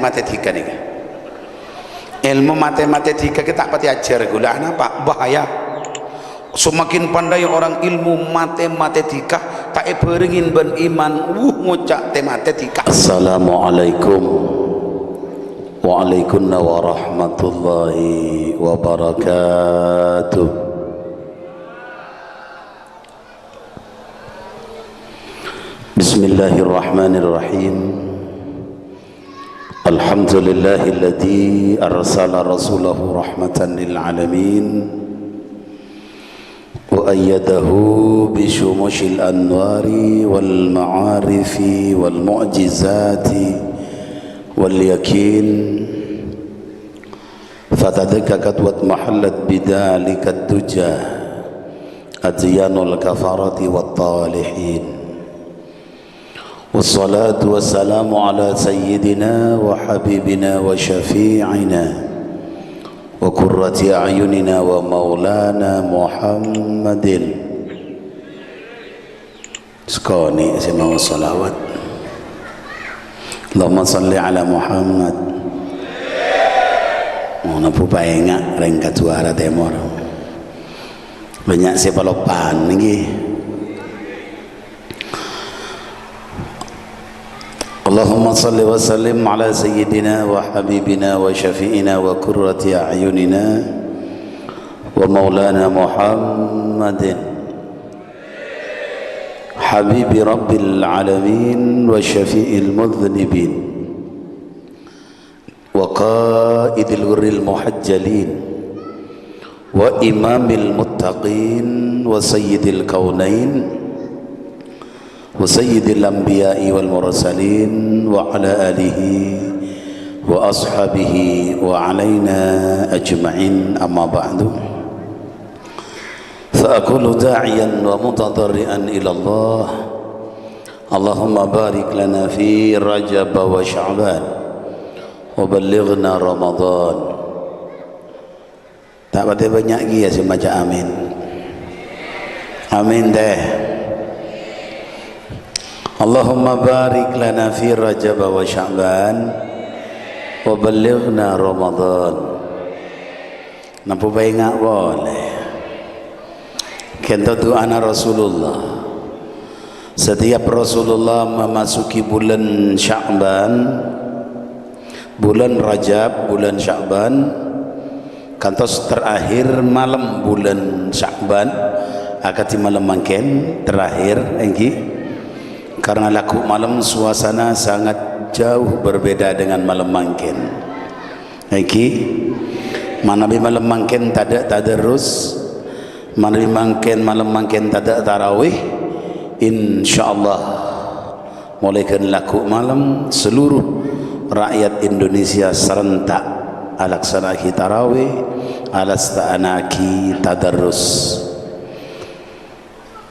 matematika nih. Ilmu matematika kita pati ajar gula apa bahaya. Semakin pandai orang ilmu matematika tak beringin ben iman ngucak matematika. Assalamualaikum waalaikumsalam warahmatullahi wabarakatuh. Bismillahirrahmanirrahim. Alhamdulillahilladzi arsala rasulahu rahmatan lil alamin wa ayyadahu bi syumushil anwari wal ma'arifi wal mu'jizati wal yakin fatadakkakat wa mahallat bidalika duja adyanul kafarati wat talihin. والصلاة والسلام على سيدنا وحبيبنا وشفيعنا وقرة أعيننا ومولانا محمد. سكوني اسمه الصلوات. اللهم صل على محمد. Napu paenga rengkat suara temor. Banyak sepalopan nggih. Allahumma salli wa sallim ala sayyidina wa habibina wa syafi'ina wa qurrati a'yunina wa maulana Muhammadin habibi rabbil alamin wa syafi'il mudhnibin wa qaidil ghurril muhajjalin wa imamil muttaqin wa sayyidil kaunain wa sayyidil anbiya'i wal mursalin wa ala alihi wa ashabihi wa alaina ajma'in, amma ba'du. Fa aqulu da'iyan wa mutadarrian ila Allah, Allahumma barik lana fi Rajab wa Sya'ban wa ballighna Ramadan. Tak pada banyak lagi ya semacam amin. Amin deh. Allahumma barik lana fi Rajab wa Sya'ban wa ballighna Ramadan. Nampu baik ngak boleh. Kita doa Rasulullah. Setiap Rasulullah memasuki bulan Sya'ban, bulan Rajab, bulan Sya'ban, kantos terakhir malam bulan Sya'ban, akati malam mangken terakhir engki. Karena laku malam suasana sangat jauh berbeda dengan malam mangkin. Iki manabi malam mangkin tada tadarrus, manabi mangkin malam mangkin tada tarawih. Insyaallah mulai kan laku malam seluruh rakyat Indonesia serentak alaksanaki tarawih, alastanaki tadarrus.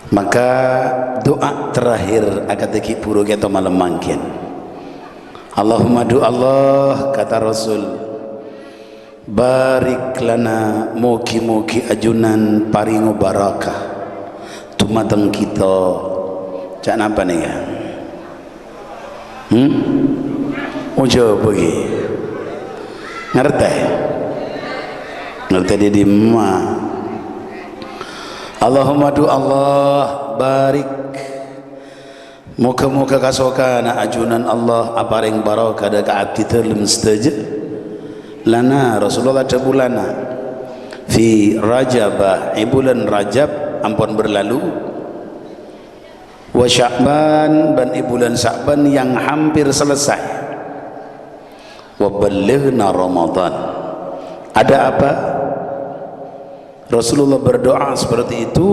Maka doa terakhir akatiki puro kita malam mangkin. Allahumma do Allah, kata Rasul, barik lana muki-muki ajunan paringo barakah tumateng kita. Cak napa nih ya? Ojo pergi. Ngerti? Ngerti di mana? Allahumma du Allah barik muka-muka kasokana ajunan Allah aparing barakah dekat kita lem setuju lana Rasulullah cabulana fi Rajab, bulan Rajab ampun berlalu, wa Sya'ban dan bulan Sya'ban yang hampir selesai, wa ballighna Ramadan. Ada apa? Rasulullah berdoa seperti itu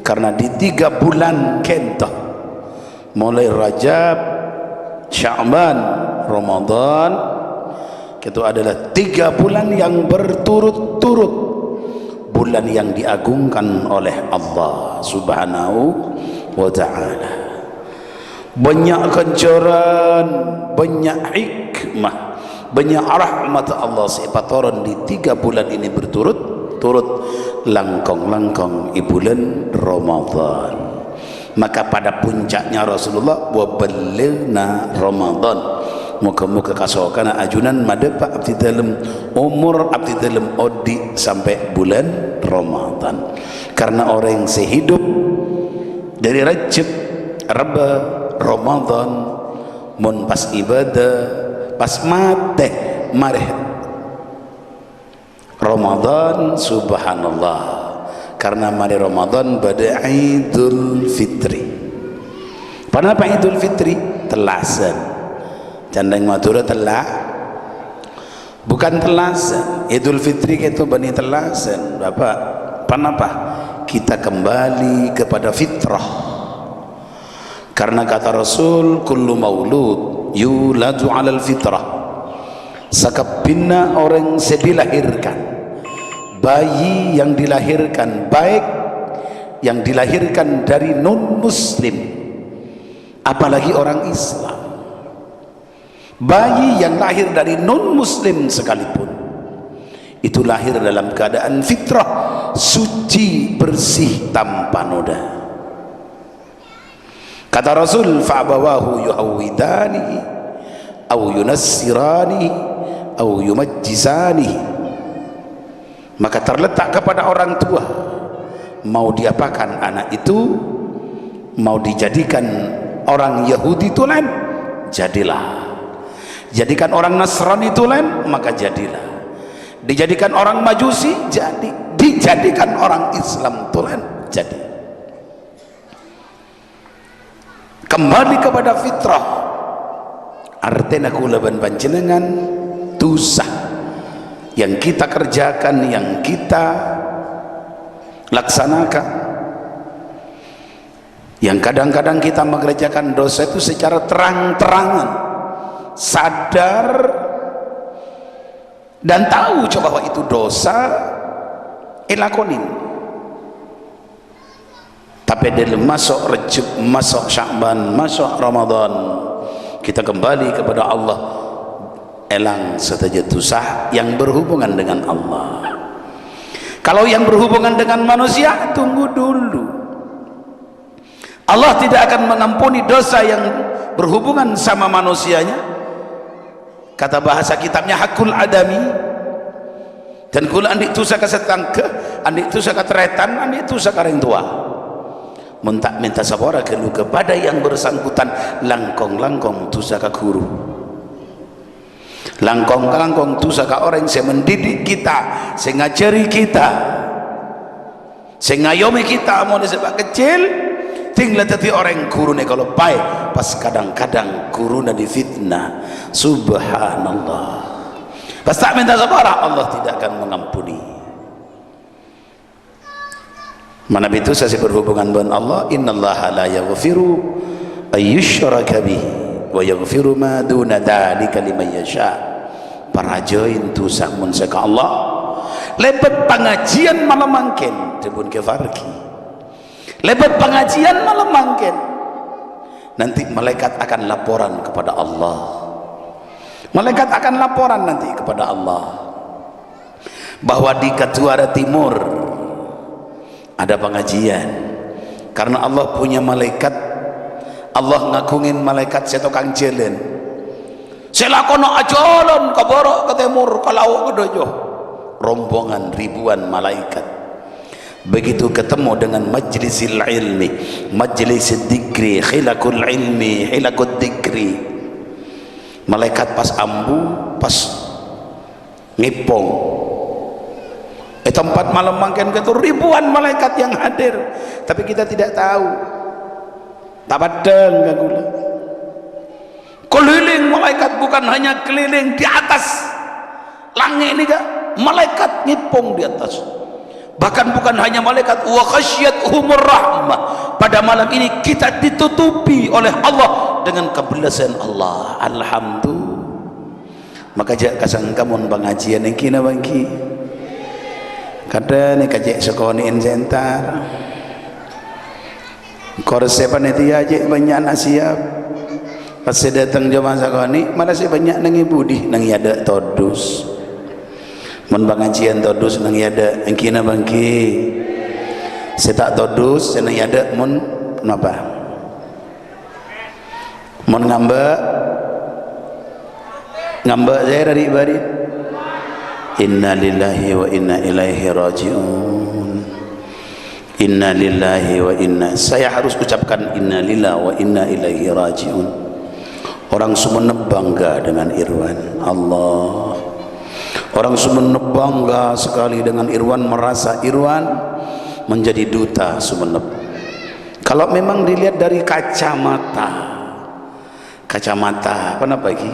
karena di 3 bulan kentah mulai Rajab, Sya'ban, Ramadan itu adalah 3 bulan yang berturut-turut, bulan yang diagungkan oleh Allah Subhanahu wa ta'ala. Banyak kencoran, banyak hikmah, banyak rahmat Allah sepatoran di 3 bulan ini berturut-turut langkong-langkong bulan Ramadan. Maka pada puncaknya Rasulullah wa ballighna Ramadan, muka-muka kasokana ajunan madepa abdi dalam umur abdi dalam odi sampai bulan Ramadan. Karena orang yang sehidup dari Rajab, Raba, Ramadan, mun pas ibadah, pas mate mareh Ramadan, subhanallah. Karena mari Ramadan pada Idul Fitri. Kenapa Idul Fitri? Telasan. Candang Madura telah, bukan telasan. Idul Fitri itu bani telasan. Bapak, kenapa? Kita kembali kepada fitrah. Karena kata Rasul, kullu maulud yuladu alal fitrah. Sakabina orang sedilahirkan, bayi yang dilahirkan, baik yang dilahirkan dari non muslim, apalagi orang Islam, bayi yang lahir dari non muslim sekalipun itu lahir dalam keadaan fitrah, suci, bersih, tanpa noda. Kata Rasul, fa'abawahu yuhawidanihi au yunassiranihi au yumajjisanihi. Maka terletak kepada orang tua, mau diapakan anak itu, mau dijadikan orang Yahudi tulen, jadilah. Jadikan orang Nasrani tulen, maka jadilah. Dijadikan orang Majusi, jadi. Dijadikan orang Islam tulen, jadi. Kembali kepada fitrah. Artinya kulaban panjenengan dosa yang kita kerjakan, yang kita laksanakan, yang kadang-kadang kita mengerjakan dosa itu secara terang-terangan, sadar dan tahu bahwa itu dosa, ilakonin. Tapi dalam masuk Rajab, masuk Sya'ban, masuk Ramadan, kita kembali kepada Allah, elang saja dosa yang berhubungan dengan Allah. Kalau yang berhubungan dengan manusia, tunggu dulu. Allah tidak akan mengampuni dosa yang berhubungan sama manusianya. Kata bahasa kitabnya hakul adami, dan kula andik tusa ka setangke, andik tusa ka teretan, andik tusa ka reng tua. Mentak minta sabora kelu kepada yang bersangkutan, langkong-langkong tusa ka guru, langkong-langkong tusa ka orang yang mendidik kita, yang ngajari kita, yang ngayomi kita mau disebab kecil, tinggal tadi orang guru nih kalau baik, pas kadang-kadang guru na difitnah, subhanallah. Pas tak minta sabara, Allah tidak akan mengampuni. Mana itu saya berhubungan dengan Allah, innallaha la yaghfiru ayyushraka bihi wa yaghfiru ma duna dzalika liman yasha. Parajoin tu samun seka Allah lebat pengajian malam mangken dibun ke farki, lebat pengajian malam mangken, nanti malaikat akan laporan kepada Allah, malaikat akan laporan nanti kepada Allah bahwa di Ketuara Timur ada pengajian. Karena Allah punya malaikat, Allah ngagungin malaikat setokang jalan, selakono ajalan ke borok ke timur ke laut ke dojo, rombongan ribuan malaikat. Begitu ketemu dengan majlisil ilmi, majlis dzikri, khilakul ilmi, khilakul dzikri, malaikat pas ambu, pas ngipong, tempat malam mangken itu ribuan malaikat yang hadir, tapi kita tidak tahu. Tabadang gagula. Keliling malaikat, bukan hanya keliling di atas langit ini, malaikat ngipung di atas. Bahkan bukan hanya malaikat, wa khasyiyatuhumur rahmah. Pada malam ini kita ditutupi oleh Allah dengan kebelasan Allah. Alhamdulillah. Maka jak kasang kamun pengajian yang kina bangki. Kada ni kajek sekoniin sentar. Korse panitia aja banyak nak siap. Pas saya datang jemaah sakoni, malah saya banyak nangi budi, nangi ada todus. Mun pengajian todus nangi ada, engkina bangki. Saya tak todus, saya nangi ada mun kenapa? Mun ngambek ngambek saya dari ibadah. Inna lillahi wa inna ilaihi raji'un. Inna lillahi wa inna, saya harus ucapkan inna lillahi wa inna ilaihi raji'un. Orang Sumeneb bangga dengan Irwan. Allah, orang Sumeneb bangga sekali dengan Irwan, merasa Irwan menjadi duta Sumeneb. Kalau memang dilihat dari kacamata apa lagi?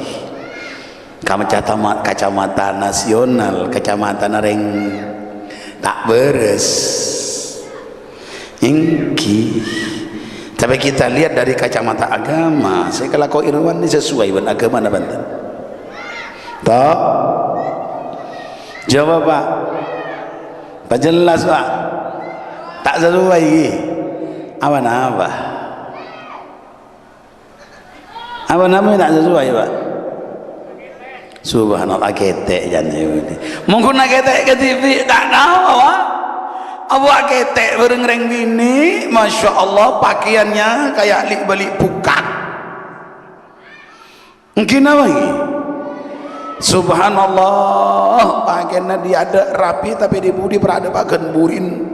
Kacamata nasional, kacamata nareng tak beres. Ingki. Tapi kita lihat dari kacamata agama, saya kalau kau Irwan ini sesuai dengan agama na Banten. Tak? Jawab Pak. Tak jelas Pak. Tak sesuai. Apa nama? Apa namanya tak sesuai Pak? Subhanallah, ketek jangan. Mungkin nak ketek ke TV tak tahu Pak. Awak ketek bereng-reng gini, Masya Allah, pakaiannya kayak balik pukat. Mungkin apa lagi? Subhanallah, pakaiannya dia ada rapi tapi di budi berada pakai burin.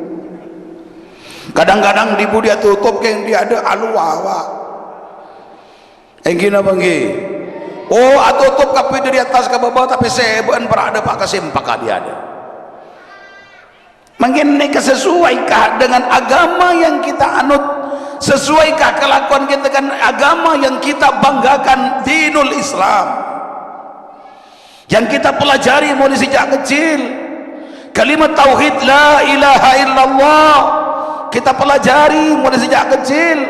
Kadang-kadang di budi tutup yang dia ada aluawa. Mungkin apa lagi? Oh, tutup kapi dari atas ke bawah tapi sebuan berada pakai sempak dia ada. Mungkin mereka sesuaikah dengan agama yang kita anut? Sesuaikah kelakuan kita dengan agama yang kita banggakan, dinul Islam, yang kita pelajari mulai sejak kecil? Kalimat tauhid la ilaha illallah kita pelajari mulai sejak kecil.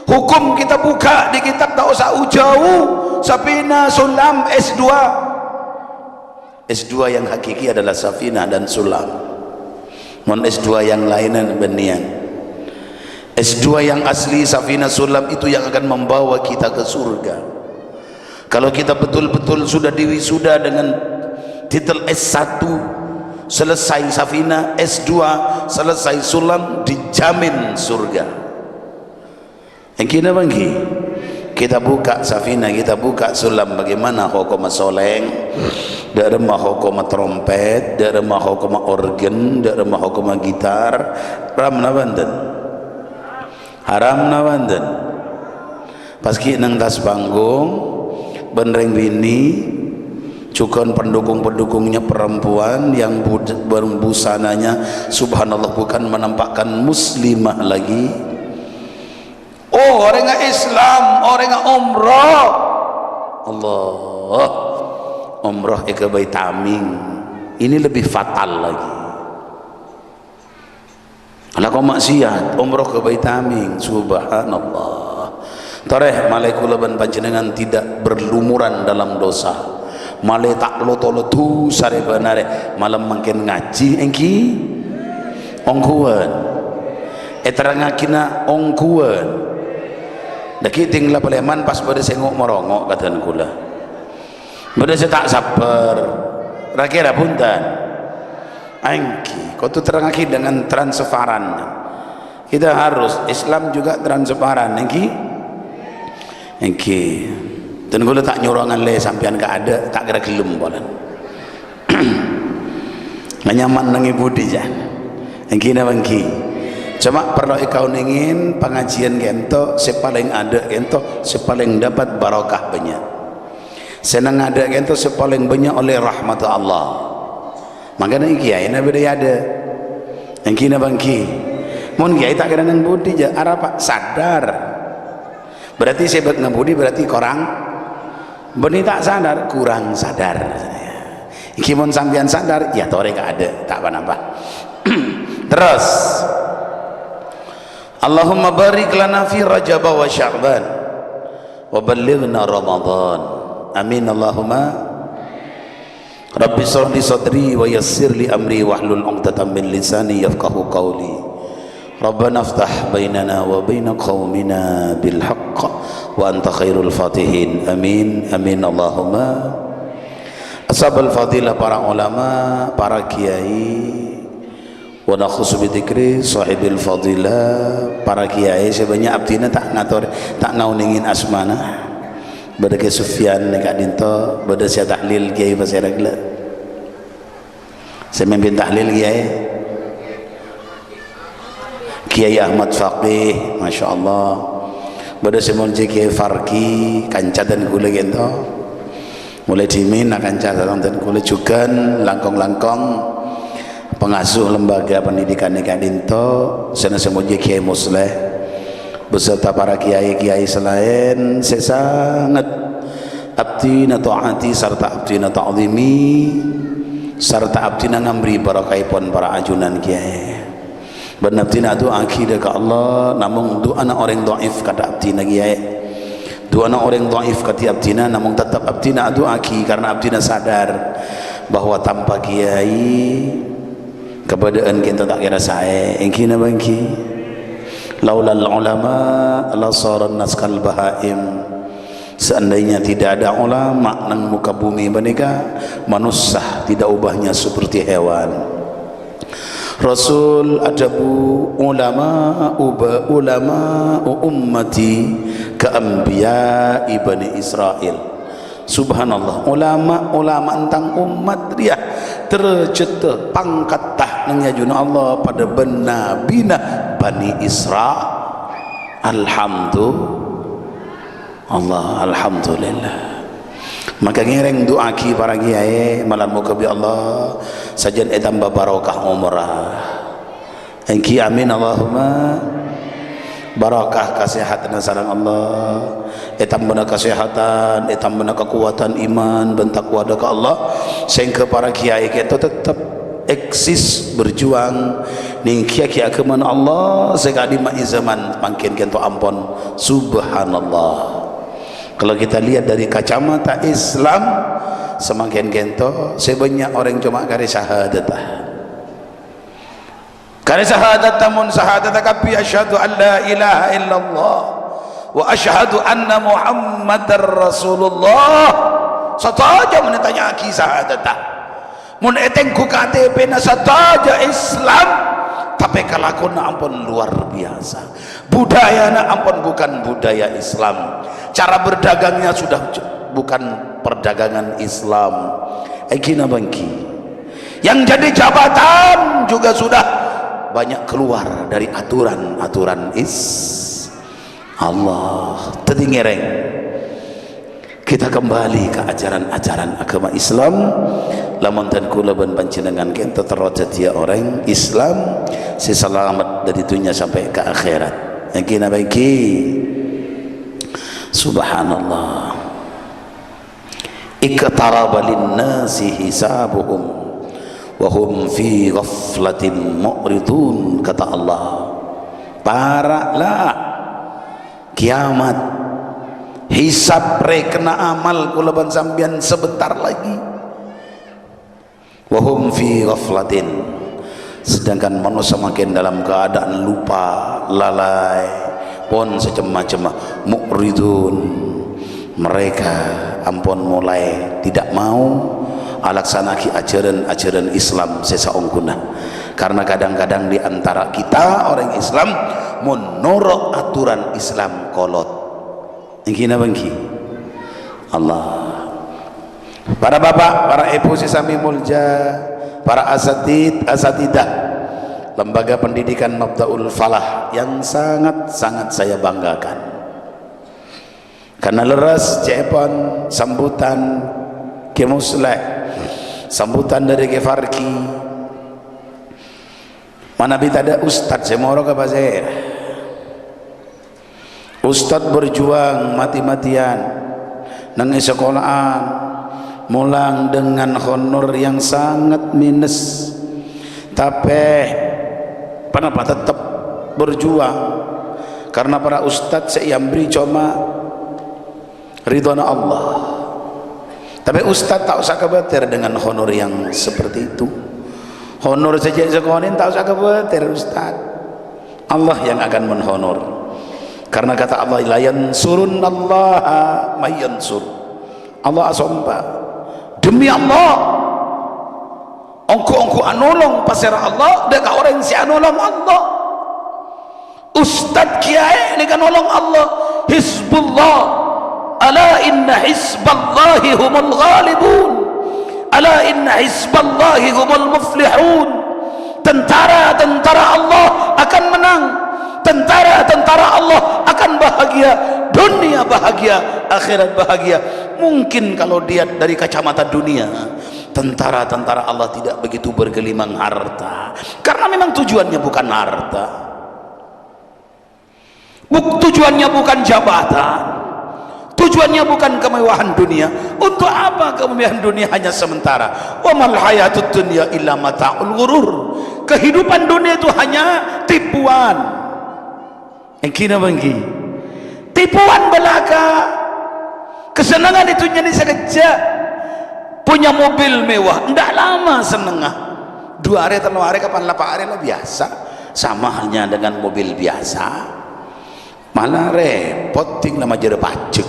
Hukum kita buka di kitab tak usah jauh, Safina, Sulam, S2. S2 yang hakiki adalah Safina dan Sulam. Mon S2 yang lainnya benian. S2 yang asli Safina Sulam itu yang akan membawa kita ke surga. Kalau kita betul-betul sudah diwisuda dengan titel S1, selesai Safina, S2 selesai Sulam, dijamin surga. Yang kita bangki, kita buka Safina, kita buka Sulam, bagaimana hukum soleng, dari rumah hukum trompet, dari rumah hukum organ, dari rumah hukum gitar, haram na Banten, haram na Banten. Paski nang tas panggung, benreng bini, cukon pendukung-pendukungnya perempuan yang busananya, subhanallah, bukan menampakkan muslimah lagi. Oh, orang Islam, orang umrah. Allah, umrah ke Bait Taming. Ini lebih fatal lagi. Kalau kau maksiat, umrah ke Bait Taming, subhanallah. Tareh malai kula ban panjenengan tidak berlumuran dalam dosa. Malai tak loto-loto sare banare, malam makin ngaji engki ongkuan. Terangakina ongkuan. Daki tinggal peleman pas pada sengok merongok kata kula. Pada saya tak sabar. Rakira punten. Angki, kau tu terangaki dengan transparan. Kita harus Islam juga transparan. Angki. Dan kula tak nyurangan le sampean ka ada, tak kira gelem bolan. Nyaman nangi budi jan. Angki na bangki. Cuma perlu kau ingin pengajian gento sepaling ada gento sepaling dapat barokah banyak. Senang ada gento sepaling banyak oleh rahmat Allah. Makanya kiai na beda ada. Yang kina bangki. Mun kiai tak kena nang budi je arapa sadar. Berarti sebab ngebudi berarti korang. Beni tak sadar kurang sadar. Iki mun sampean sadar ya tore gak ada tak apa-apa. Terus Allahumma barik lana fi Rajab wa Sya'ban wa ballighna Ramadan. Amin Allahumma. Rabbi shrah li sadri wa yassir li amri wahlul 'uqdatam min lisani yafqahu qawli. Rabbana iftah bainana wa bain qaumina bil haqq wa anta khairul fatihin. Amin. Amin Allahumma. Ashabul fadilah, para ulama, para kiai, wa nakhusu bidzikri sahibil fadilah, para kiai sebanyak abdina tak ngatur tak ngauningin asmana bada ke Sufyan dekat dinto bada saya tahlil kiai pasal regla saya memimpin tahlil Kiai Ahmad Faqih masyaallah bada saya munci Kiai Farki kanca dan kula gento mulai dimin kanca dan kula juga langkong-langkong pengasuh lembaga pendidikan dekat dinto sana semuji Kiai Musleh beserta para kiai-kiai selain saya sangat abdi na taati serta abdi na ta'zimi serta abdi na ngamri barakaipun para ajunan kiai ben abdi na doa akidah ke Allah namun doa na orang dhaif kata abdi na kiai doa na orang dhaif kata abdi na namun tetap abdi na doa ki karena abdi na sadar bahwa tanpa kiai keberadaan kita tak kira saya engkina bangki laulal ulama la saran naskal bahaim seandainya tidak ada ulama nang muka bumi menika manusia tidak ubahnya seperti hewan. Rasul adabu ulama ummati ka anbiya ibni Israel. Subhanallah, ulama tentang umat dia terceta pangkat tah nang yajuna Allah pada bina Bani Isra. Alhamdulillah. Maka ngereng doa ki para kiai malam muka bi Allah sajan tambah barokah umrah. Engki amin Allahumma barakah kesehatan sareng Allah tambah kesehatan tambah kekuatan iman dan takwa ke Allah sehingga para kiai kita tetap eksis berjuang ning kiai-kiai keman Allah sekali mai zaman makin kita ampun subhanallah. Kalau kita lihat dari kacamata Islam semakin gento sebanyak orang cuma kari syahadat tamun syahadat kapi asyhadu an la ilaha illallah wa asyhadu anna muhammadar rasulullah sataja menitanya aki syahadat mun eteng ku KTP na sataja Islam tapi kalakuna ampun luar biasa budayana ampun bukan budaya Islam cara berdagangnya sudah bukan perdagangan Islam egina bangki yang jadi jabatan juga sudah banyak keluar dari aturan-aturan Allah tetingereng kita kembali ke ajaran-ajaran agama Islam lamun dan kula ban panjenengan kita terroja dia orang Islam si selamat dari dunia sampai ke akhirat yang kina baiki subhanallah iqtaraba linnasi hisabuhum wa hum fi ghaflatin mu'ridun kata Allah paraklah kiamat hisab rekna amal kula ban sampeyan sebentar lagi wa hum fi ghaflatin sedangkan manusia makin dalam keadaan lupa lalai pun secema-cema mu'ridun mereka ampun mulai tidak mau alaksanaki ajaran-ajaran Islam sesaungkuna karena kadang-kadang di antara kita orang Islam menurut aturan Islam kolot ingkina bangki Allah para bapak, para ibu sesami mulja para asatidah lembaga pendidikan Mabdaul Falah yang sangat-sangat saya banggakan karena leras cepon sambutan Ki Musleh sambutan dari Ki Farki mana bita ada Ustadz semoro ke Bazair Ustadz berjuang mati-matian nang sekolahan mulang dengan honor yang sangat minus tapi kenapa tetap berjuang karena para ustadz saya beri cuma ridwana Allah tapi ustadz tak usah khawatir dengan honor yang seperti itu honor saja sekolahin tak usah khawatir ustadz Allah yang akan menghonor karena kata Allah la yansurunallaha may yansur Allah asompa demi Allah ongko anolong pasir Allah deka orang si anolong Allah ustad kiai ini kan nolong Allah Hizbullah ala inna hizballahi humul ghalibun, ala inna hizballahi humul muflihun. Tentara-tentara Allah akan menang, tentara-tentara Allah akan bahagia, dunia bahagia, akhirat bahagia. Mungkin kalau lihat dari kacamata dunia, tentara-tentara Allah tidak begitu bergelimang harta, karena memang tujuannya bukan harta, tujuannya bukan jabatan, tujuannya bukan kemewahan dunia. Untuk apa kemewahan dunia hanya sementara? Wa mal hayatud dunya illa mata'ul ghurur. Kehidupan dunia itu hanya tipuan. Engkina bangki, tipuan belaka. Kesenangan itu jadi sekejap. Punya mobil mewah, ndak lama senengah. 2 hari, 3 hari, kapan 8 hari lah biasa. Sama halnya dengan mobil biasa. Malah repot tinggal majere pacek.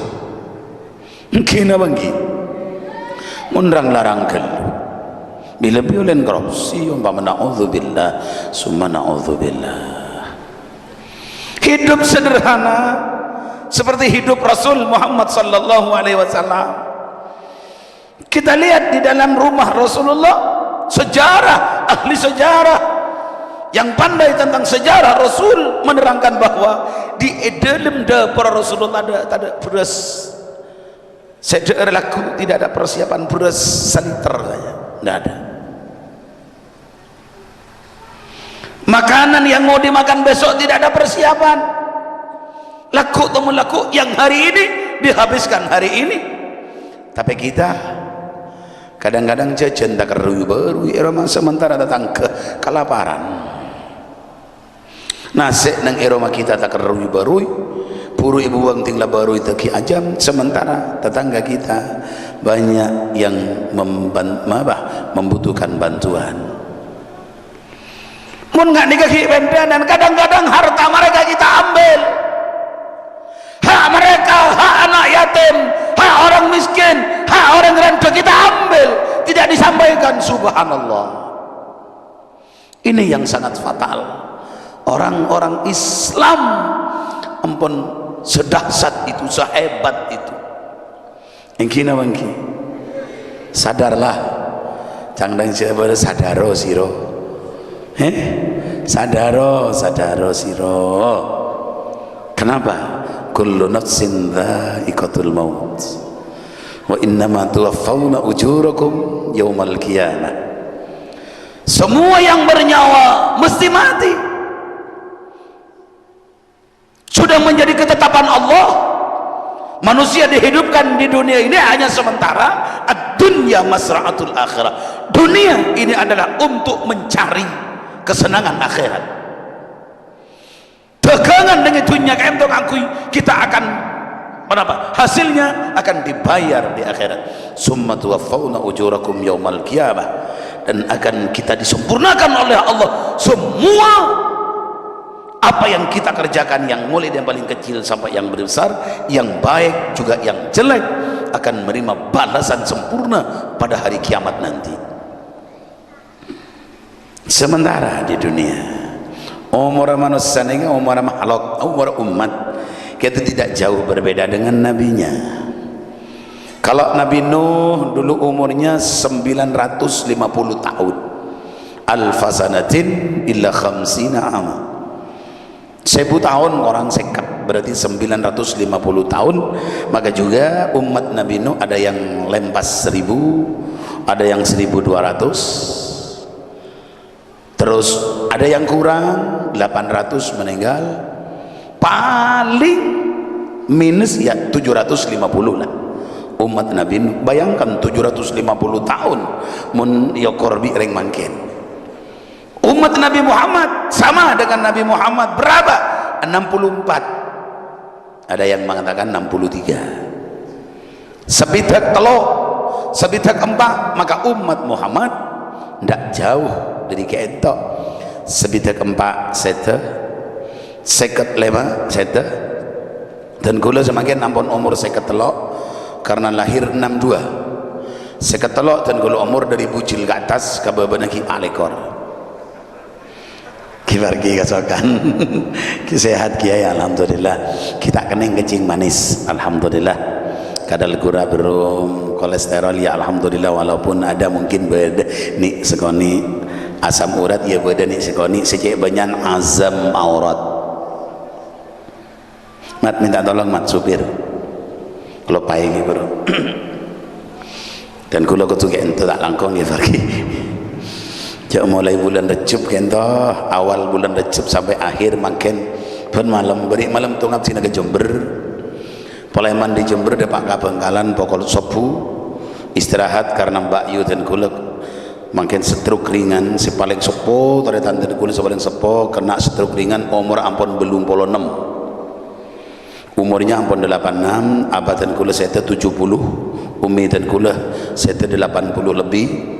Engkina bangki, mundrang larang kelu. Bila biulen korupsi, umpama na'udzubillah, summa na'udzubillah. Hidup sederhana seperti hidup Rasul Muhammad sallallahu alaihi wasallam. Kita lihat di dalam rumah Rasulullah, sejarah, ahli sejarah yang pandai tentang sejarah Rasul menerangkan bahwa di dalam dapur Rasulullah ada beras. Sejak laku tidak ada persiapan beras seliter saja, tidak ada. Makanan yang mau dimakan besok tidak ada persiapan. Laku temu laku yang hari ini dihabiskan hari ini. Tapi kita kadang-kadang jajan tak keruy baru irama sementara datang kelaparan. Nasi nang irama kita tak keruy baru puru ibu buang tinggal baru itu ki ajam, sementara tetangga kita banyak yang membutuhkan bantuan. Mun nggak dikasih dan kadang-kadang harta mereka kita ambil, hak mereka, hak anak yatim, hak orang miskin, hak orang renta kita ambil, tidak disampaikan. Subhanallah, ini yang sangat fatal. Orang-orang Islam ampun sedahsyat itu, sehebat itu. Engkina bangki, sadarlah, cangdang siapa sadaro siro. Sadaro siro. Kenapa? Kullu nafsin dha'iqatul maut wa innama tuwaffawna ujurakum yaumal qiyamah. Semua yang bernyawa mesti mati. Sudah menjadi ketetapan Allah. Manusia dihidupkan di dunia ini hanya sementara. Ad-dunya masra'atul akhirah. Dunia ini adalah untuk mencari kesenangan akhirat. Tegangan dengan dunia untuk akui, kita akan apa? Hasilnya akan dibayar di akhirat. Summa tuwaffawna ujurakum yaumal qiyamah, dan akan kita disempurnakan oleh Allah semua apa yang kita kerjakan, yang mulai dari yang paling kecil sampai yang besar, yang baik juga yang jelek, akan menerima balasan sempurna pada hari kiamat nanti. Sementara di dunia umur manusia ini, umur makhluk, umur umat kita tidak jauh berbeda dengan nabinya. Kalau Nabi Nuh dulu umurnya 950 tahun, alfasanatin illa khamsina ama, 1000 tahun orang sekat, berarti 950 tahun. Maka juga umat Nabi Nuh ada yang lempas 1000, ada yang 1200, terus ada yang kurang 800 meninggal, paling minus ya 750 lah umat Nabi Nuh. Bayangkan 750 tahun mun ya korbi reng mangken. Umat Nabi Muhammad sama dengan Nabi Muhammad berapa? 64, ada yang mengatakan 63. Sebitak telok, sebitak empat, maka umat Muhammad tidak jauh dari keetok. Sebitak empat seta, seket lema seta, dan gula semakin ampun umur seket telok karena lahir 62. Seket telok dan gula umur dari bujil ke atas ke bawah ki alekor. Kibar ki kasokan, ki sehat kiai alhamdulillah. Kita kening kecing manis alhamdulillah. kadal gula berum kolesterol ya alhamdulillah, walaupun ada mungkin beda ni sekoni asam urat ya beda ni sekoni sejak banyak azam aurat. Mat minta tolong mat supir kalau payah bro dan kalau ketuke ente tak langkong ya pergi. Jauh mulai bulan Rejab kento awal bulan Rejab sampai akhir makin pun malam beri malam tungap sini ke Jember Poleman di Jember depak Kabengkalan pokok sobu istirahat karena Mbak Yu dan kulek makin stroke ringan si paling sepo tadi tante kulek paling sepo kena stroke ringan umur ampun belum 6 umurnya ampun 86 abad dan kulek saya 70 umi dan kulek saya 80 lebih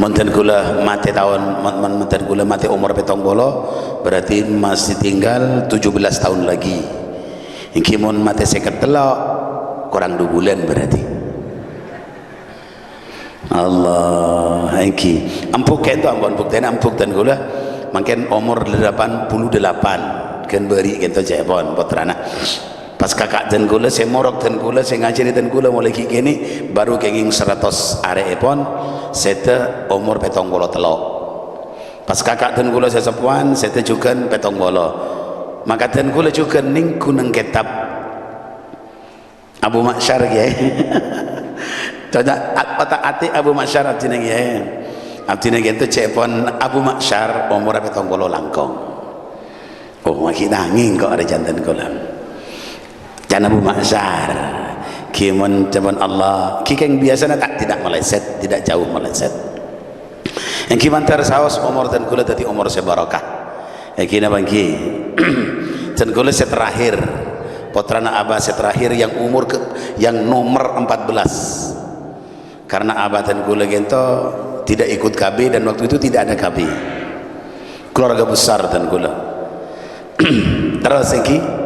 mantan kula mati tahun mantan kula mati umur petong bolo berarti masih tinggal 17 tahun lagi. Ingki mon mati seket telok kurang 2 bulan berarti. Allah ingki ampuk itu ampun buktinya ampuk dan kula makin umur 88 kan beri kita jepon putrana. Pas kakak dan kula saya morok dan kula saya ngajari dan kula mulai kini baru kenging 100 arek pon saya umur petong bolo telok. Pas kakak dan kula saya sepuan saya juga petong bolo maka dan kula juga ning kuneng kitab Abu Maksyar ya coba otak ati Abu Maksyar abdina ya abdina gitu cepon Abu Maksyar umur petong bolo langkong. Oh makin nanging kok ada jantan kula Jangan Abu Maksyar kimun jaman Allah kikeng biasanya tak tidak meleset tidak jauh meleset yang kimantar saus umur dan kula tadi umur sebarokah yang kina bangki dan kula terakhir putrana abah terakhir yang umur yang nomor 14 karena abah dan kula gento tidak ikut KB dan waktu itu tidak ada KB keluarga besar dan kula terus yang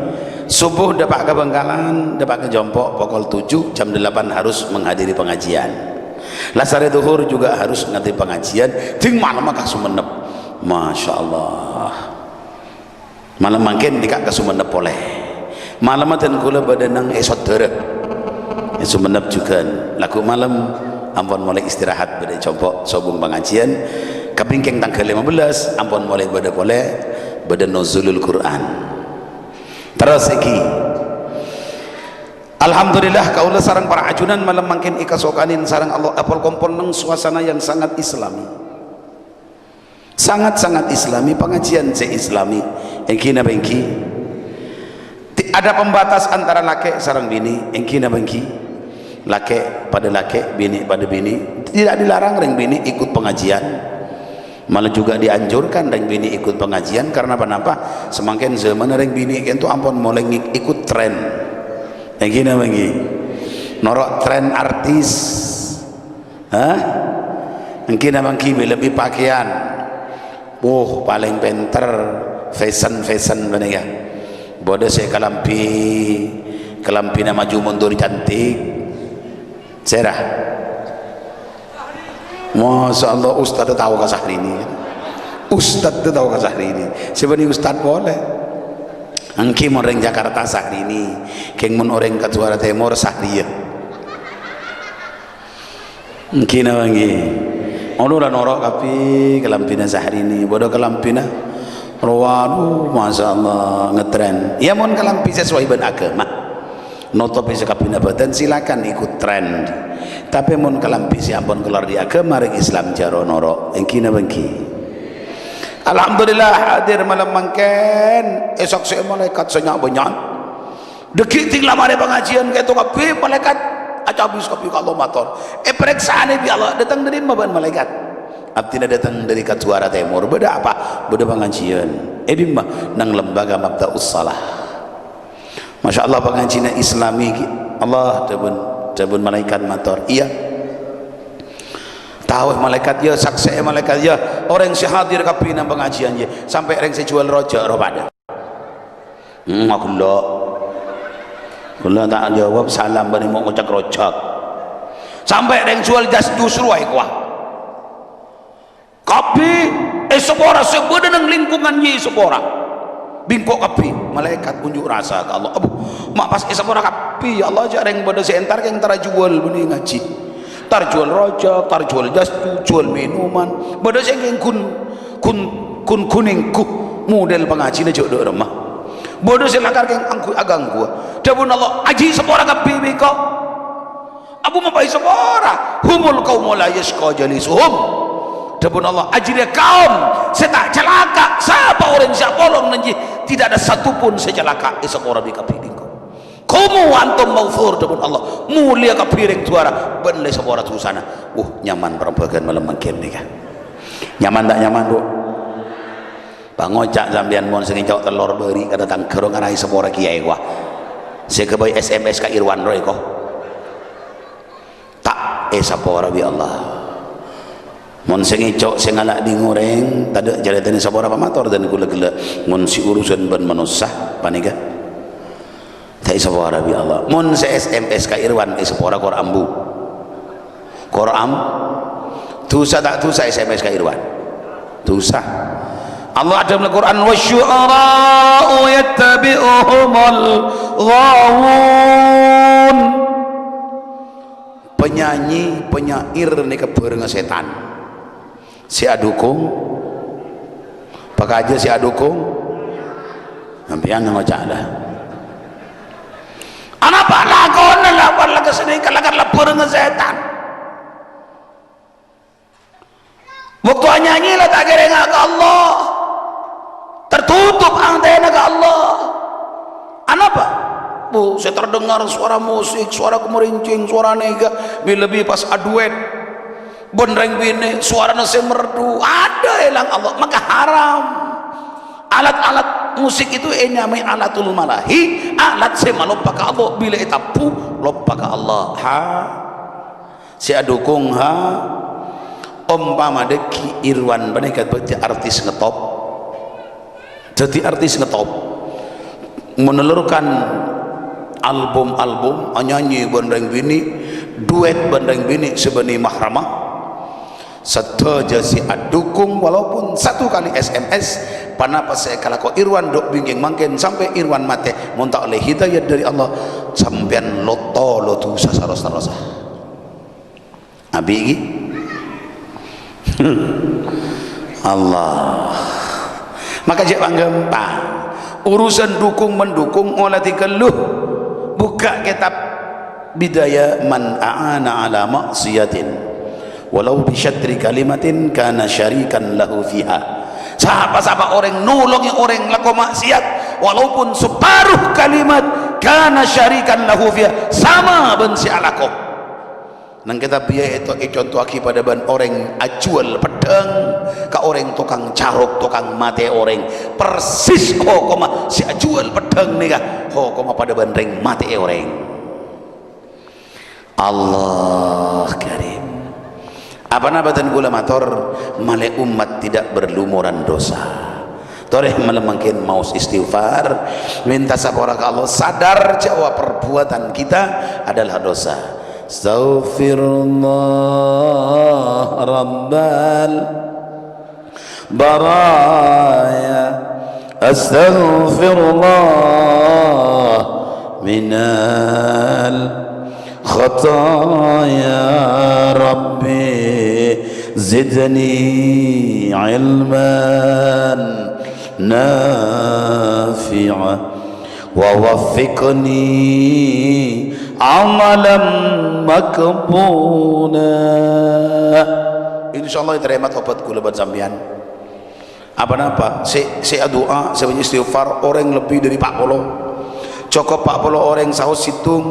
subuh dapat ke Bengkalan dapat ke Jompok pukul 7 jam 8 harus menghadiri pengajian lasare duhur juga harus menghadiri pengajian ting malam maka Sumenep Masya Allah malam makin dikak ke Sumenep oleh malam dan kula badanang esot derek Sumenep juga laku malam ampun mulai istirahat pada Jompok sobung pengajian kepingkeng tanggal 15 ampun mulai pada boleh pada nuzulul Quran. Terus iki alhamdulillah kaulah sarang para ajunan malam makin ikasokanin sarang Allah apal kompol nang suasana yang sangat islami sangat-sangat islami pengajian se-islami engki na bengki ada pembatas antara laki sarang bini engki na bengki laki pada laki bini pada bini tidak dilarang ring bini ikut pengajian malah juga dianjurkan reng bini ikut pengajian karena apa semakin zaman reng bini itu ampun mulai ikut tren yang gini lagi norok tren artis yang gini lebih pakaian paling pinter fashion bener ya bodoh saya kelampi maju mundur cantik cerah. Masya Allah Ustaz tahu ke Sahrini Ustaz tahu ke Sahrini sebenarnya Ustaz boleh angki orang Jakarta Sahrini keng mun orang Ketuara Timur Sahriya angki na wangi ono lah norok tapi kelampina Sahrini bodoh kelampina waduh Masya Allah ngetren ya mun kelampi sesuai ben agama notopi sekapina badan silakan ikut tren tapi mun kelampi siampun keluar di agama ring Islam jaro noro engki na bengki alhamdulillah hadir malam mangken esok saya malaikat senyak banyak dekik ting lamare pengajian kayak kapi malaikat acabis kapi kalau motor periksaan bi Allah datang dari maban malaikat abdina datang dari Ketuara Timur beda apa beda pengajian bimba nang lembaga Mabda'us Salah Masya Allah pengajian Islami Allah dabun malaikat motor iya tahu malaikat ya saksi malaikat ya orang yang hadir kapina pengajian ya sampai orang saya jual rojak ropada aku lo tak jawab salam bani mau ngocak rojak sampai orang jual jas justru kuah kopi sepora sebuah dengan lingkungannya sepora bingkok kapi malaikat unjuk rasa ke Allah abu mak pas isapora kapi ya Allah jarang pada sebentar yang jual bini ngaji jual rojak jual jastu jual minuman pada yang kuning ku model pengaji na jauh rumah bodoh selakar yang angku agang gua dabun Allah aji sepora kapi bingkok abu mapai sepora humul kaum la yashqa jalisuhum dabun Allah ajri kaum setak celaka siapa orang siapa orang nanti tidak ada satupun secelaka esok orang di kapiring kamu antum maufur dabun Allah mulia kapiring tuara benle sepora tu sana nyaman perempuan malam makin ni kan nyaman tak nyaman bu pangocak sambian mon sengicok telur beri kata tang kerong arai sepora kiai gua saya kebai SMS ka Irwan Roy kok tak sepora bi Allah mun sengicok sengalak di ngoreng tada jalan sabora pamator dan gula-gula mun si urusan ban manusah panika tak sabora bi Allah mun se SMS ka Irwan sabora Quran bu Quran tusa tak tusa SMS ka Irwan tusa Allah ada dalam Quran wasyu'ara'u yattabi'uhumul ghawun penyanyi penyair ni keberengan setan si adukung pakai aja si adukung nampian ngocak dah anak pak lakon lawan laga seni kalakan lapor dengan setan waktu nyanyi lah tak kira ke Allah tertutup antena ke Allah anak apa bu saya terdengar suara musik suara kemerincing suara nega lebih pas aduet bonreng bini suara nasi merdu ada elang Allah maka haram alat-alat musik itu nyamai alatul malahi alat sema lupa ke Allah bila itapu lupa ke Allah ha si adukung ha umpama deki Irwan banikat berarti artis ngetop jadi artis ngetop menelurkan album-album nyanyi bonreng bini duet bonreng bini sebeni mahramah setaja si adukung walaupun satu kali SMS panapa saya kalau kau Irwan dok bingking mangken sampai Irwan mati muntak oleh hidayah dari Allah sampean lotu sasaros abi Allah maka jek panggempa urusan dukung mendukung oleh dikeluh buka kitab bidaya man a'ana ala maksiatin walau bisyatri kalimatin kana syarikan lahu fiha siapa orang nolong orang laku maksiat walaupun separuh kalimat kana syarikan lahu fiha sama bensi alako nang kita biaya itu contoh aki pada ban orang ajual pedang ke orang tukang caruk tukang mate orang persis koma si ajual pedang nih kah koma pada ban ring mate orang Allah karim apa nabatan gula mator male umat tidak berlumuran dosa toreh makin mau istighfar minta sapora ke Allah sadar bahwa perbuatan kita adalah dosa astaghfirullah rabbal baraya astaghfirullah minal khataya rabbi zidni ilman nafi'a wa waffiqni amalan makbuna insyaallah terima tobat kula buat sampean apa-apa saya doa saya istighfar orang lebih dari 40 cukup 40 orang saus situng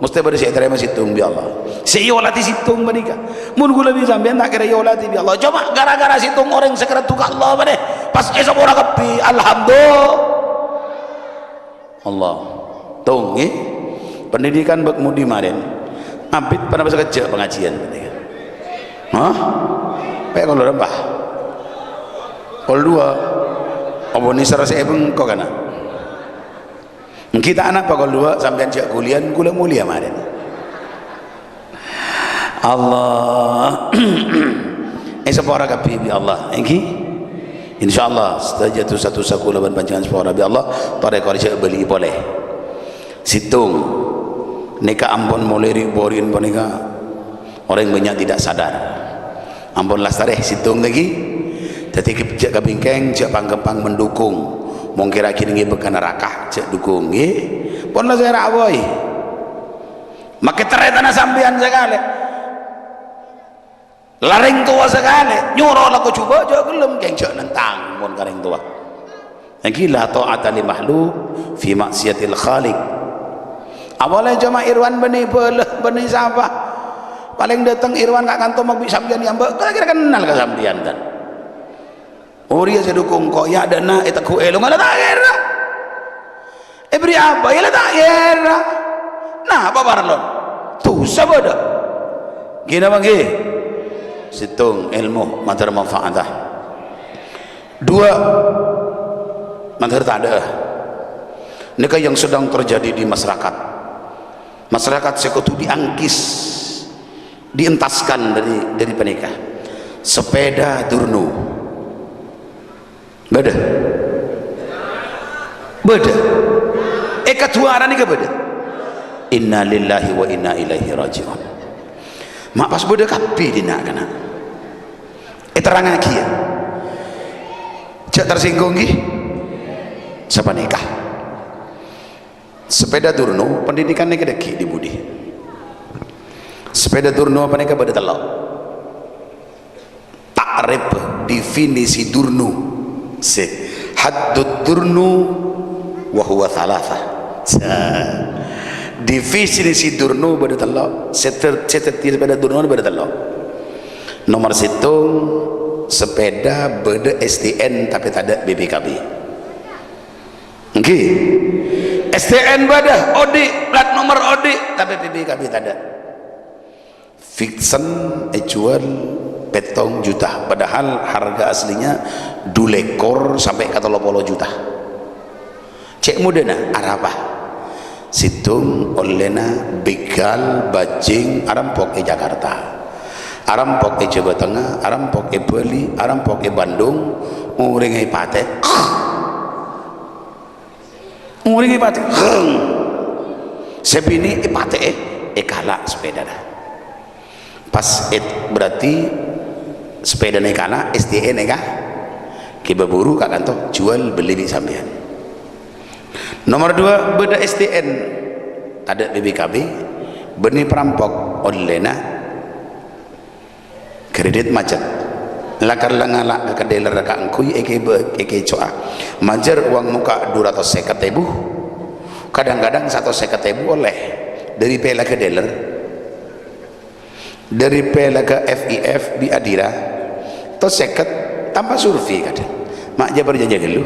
mesti pada saya terima situng bi Allah saya yolati situng mereka mun gula bi sampean tak kira yolati bi Allah coba gara-gara situng orang sekret tukar Allah pada pas esok orang kepi alhamdulillah Allah tung pendidikan bak mudi maren abid pada masa kecil pengajian hah kayak kalau rembah kalau dua aboni serasa ebeng kok kana kita anak pakol dua sampai cak kuliah gula mulia maren Allah sepora kapi bi Allah insyaallah stajatu satu sakula ban panjangan sepuluh Rabbi Allah tarik korja beli boleh situng neka ampun mulai riborin boneka orang banyak tidak sadar ampun lastareh situng lagi tapi jak kabingkeng jak panggepang mendukung mau kira-kira ngi bekan neraka jak dukung nggih pun lah saya boy make teretana sampean sekali lareng tua sekali nyuruh aku coba jauh gelem kengcek nentang mun kareng tua lagi la ta'ata li makhluk fi maksiatil khaliq awalnya cuma Irwan benih siapa paling datang Irwan kak kantor mau bisa sampean yang kira-kira kenal ke sampean kan oh dia saya dukung kok ya dana etaku elo ngala tak era beri apa ya tak era nah apa barlon tuh sabada gina bang situng ilmu madhar manfaatah dua madhar tak ada ini yang sedang terjadi di masyarakat sekutu diangkis dientaskan dari penikah sepeda durnu beda kedua arah ini beda inna lillahi wa inna ilaihi raji'un mak pas beda kapi dina kana terang lagi ya cak tersinggung gih siapa nikah sepeda durno pendidikannya kedeki di budi sepeda durno apa nikah pada telok takrib definisi durnu se haddud durnu wa huwa thalatha definisi durnu pada telok cetet sepeda durnu pada telok nomor situ sepeda beda STN tapi tak ada BPKB okay. STN beda OD plat nomor OD tapi BPKB tak ada fiction jual petong juta padahal harga aslinya 2 lekor sampai kata 80 juta cek mudena arapa situng olena begal bajing arampok Jakarta arampok Jawa Tengah arampok Bali arampok Bandung uringai pate sepini pate kalah sepeda dah pas berarti sepeda nekana STN neka kibaburu kak kantor jual beli di sampean nomor 2 beda STN ada BBKB benih perampok olena kredit macet lakar langalak ke dealer kak angkui eke coa majer uang muka 250.000 kadang-kadang 150.000 oleh dari pela ke dealer dari pela ke FIF di Adira to seket tanpa survei kadang mak jabar jaja dulu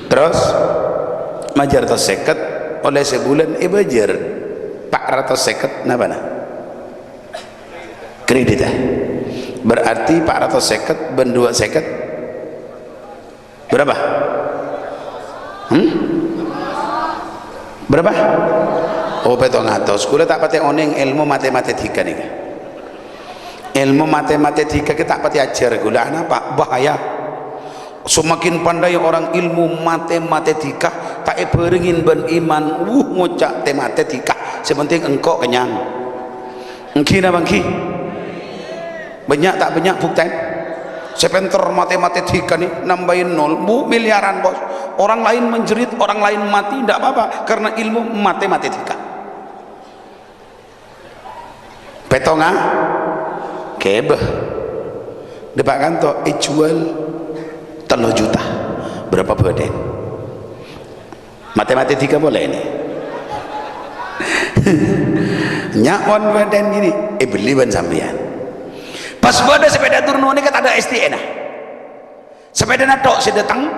terus majar to seket oleh sebulan bajar 450 napa nah kredit berarti 450 ben 250 berapa berapa oh petong atas kula tak pati oneng ilmu matematika nih ilmu matematika kita pati ajar gula apa bahaya semakin pandai orang ilmu matematika tak beringin ben iman ngocak matematika sepenting engkau kenyang engki na bangki banyak tak banyak bukten sepenter matematika nih nambahin 0 miliaran bos orang lain menjerit orang lain mati tidak apa-apa karena ilmu matematika petonga kebeh depak kantor jual 3 juta berapa badan matematika boleh ini nyakon badan gini beli ban sampean pas pada sepeda turun ini kata ada STN sepeda nato saya datang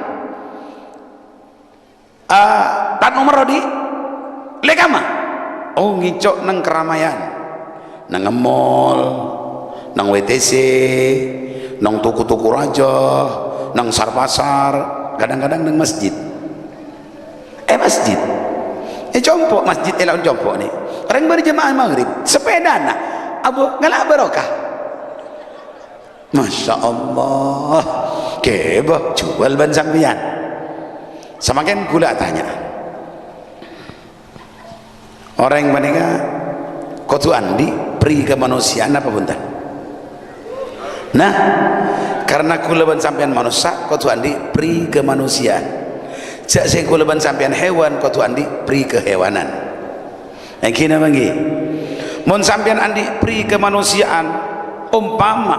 plat nomor di lekama oh ngicok nang keramaian nang mall nang WTC nang tuku-tuku raja nang pasar kadang-kadang nang masjid masjid compok masjid elok compok nih orang berjemaah maghrib sepeda nak abu ngalak barokah Masya Allah kebah jual ban sampian. Semakin gula tanya orang menika kotu andi pri kemanusiaan apa punten. Nah karena kulaban sampean manusia kotu andi pri kemanusiaan, jak sing kulaban sampean hewan kotu andi pri kehewanan. Yang kina banggi mun sampean andi pri kemanusiaan umpama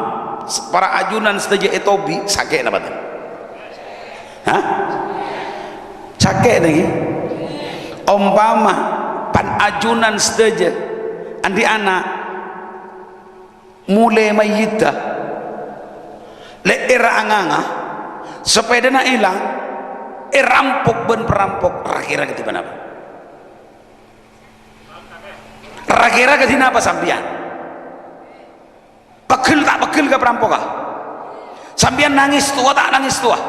para ajunan sedaja etobi sakit apa tuh? Hah? Sakit lagi umpama pan ajunan sedaja andi anak mulai mayita le era anganga sepeda na ilang rampok ben perampok rakira ketiba apa rakira ketiba apa sampian pekil tak pekil ke perampok ah sampian nangis tua tak nangis tua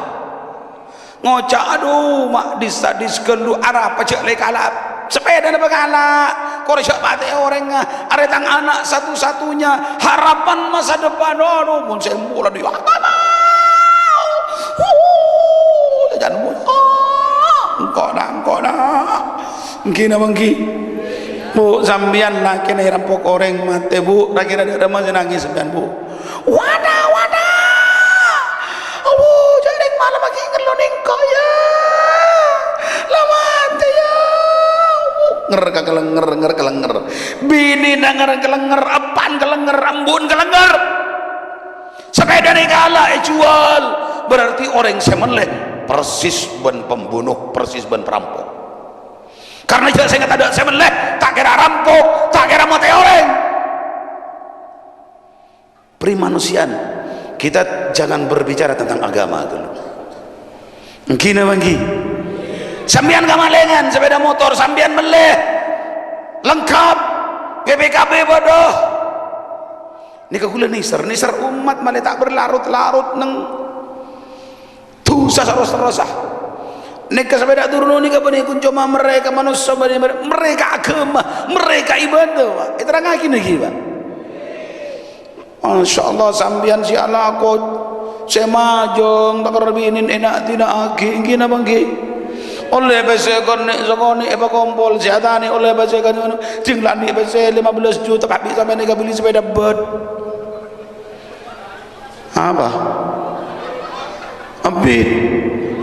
ngocak aduh mak disadis kelu arah pecek le kalap sepeda apa kalap koresyak pate orang aretang anak satu-satunya harapan masa depan. Aduh mun saya mula di jangan engkau dah mungkin abangki bu sambian lah kena rampok orang mati bu kira ada masih nangis sambian bu wadah jadi malam lagi ngeloning kau ya lama ya nger kelenger bini denger kelenger apan kelenger ambun kelenger sepeda ni kalah jual berarti orang semenleh persis ben pembunuh persis ben perampok karena jelas saya ada semenleh tak kira rampok tak kira mati orang primanusiaan. Kita jangan berbicara tentang agama dulu mungkin bangki sambian kamalengan sepeda motor sambian meleh lengkap GBKB bodoh ini kegula nisar umat malah tak berlarut-larut neng dosa sarosah nika sepeda turun nika bani kuncoma mereka manusia mereka agama mereka ibadah itu terang lagi Pak. Masya Allah sambian si ala aku semajong tak kerbinin enak tidak agi gina bangki oleh besekon zakoni apa kompol siatani oleh besekon tinggalani besek 15 juta tapi sampai nika beli sepeda bed apa abid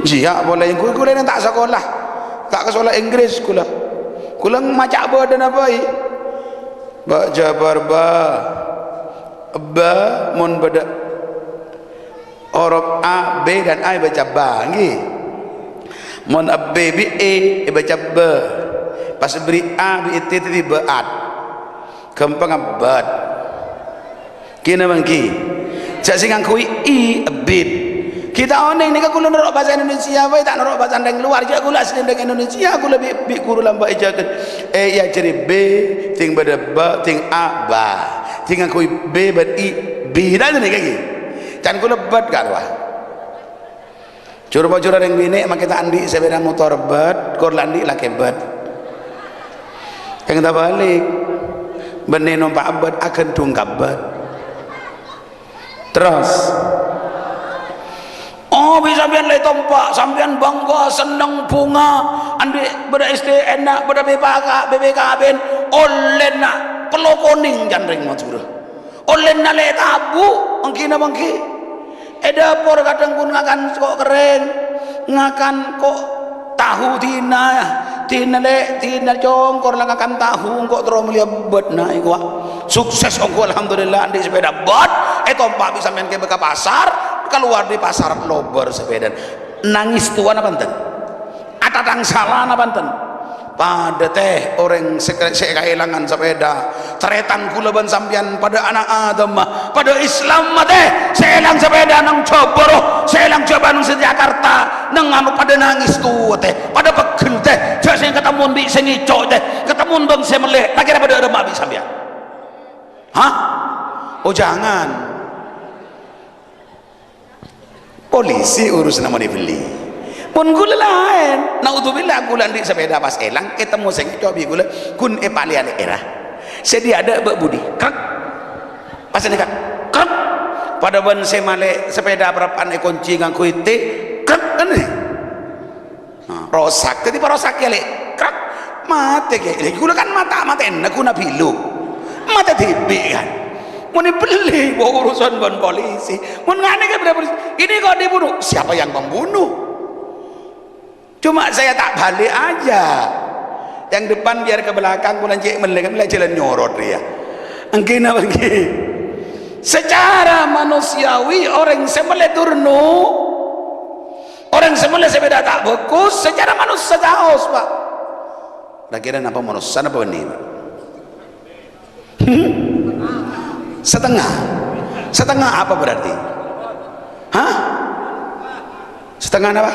jia boleh kula yang tak sekolah tak ke sekolah Inggris kula macak badan apa baca barba ba mun beda huruf A B dan A baca ba nggih mun B B E baca ba pas beri A B T T baat gampang abad kina bangki jak sing ngangkui I abid kita oning nika kula nerok bahasa Indonesia wae tak nerok bahasa ndang luar jak kula asli ndang Indonesia kula bi guru lamba ijakeun ya jadi B ting beda ba ting A ba tinggal kau B ber I B dah ni kaki can kau lebat kat wah curba yang bini mak kita andi sepeda motor bet kor landi lah kebet yang kita balik benih nompak bet akan tungkap bet terus oh bisa sampean lay tompak sampean bangga senang bunga andi beda SD enak beda BPK ben oleh nak pelokoning jandring matura oleh nale tabu angkina bangki dapur kadang pun ngakan kok keren ngakan kok tahu tina jongkor lah ngakan tahu kok terus melihat bet nah iku sukses ongko alhamdulillah andi sepeda bet tompak bisa main ke pasar keluar di pasar lober sepeda nangis tuan apa enten atatang salah apa enten pada teh orang kehilangan sepeda teretan kula ban sampian pada anak Adam pada Islam teh selang sepeda nang Jaboroh selang coba nang Jakarta nang anu pada nangis tuh teh pada pegel teh jak sing ketemu bi sing icok teh ketemu bang semeleh lagi pada ada mabi sampian hah oh jangan polisi urus nama dibeli pun gula lain naudzubillah gula di sepeda pas elang ketemu sing cobi gula kun palian era sedia ada bak budi krek pas ini kan krek pada ban semale sepeda berapaan kunci ngangku ite krek kan nih rosak tadi rosak ya le krek mate kayak gula kan mata enak guna bilu mata tibi kan mau dibeli bawa urusan ban polisi mau ngane kan berapa ini kok dibunuh siapa yang membunuh cuma saya tak balik aja yang depan biar ke belakang bulan cek melengah jalan nyorot dia angkina bagi secara manusiawi orang semele turno orang semele sepeda tak bagus secara manusia jauh pak kira apa manusia apa ini setengah apa berarti hah setengah apa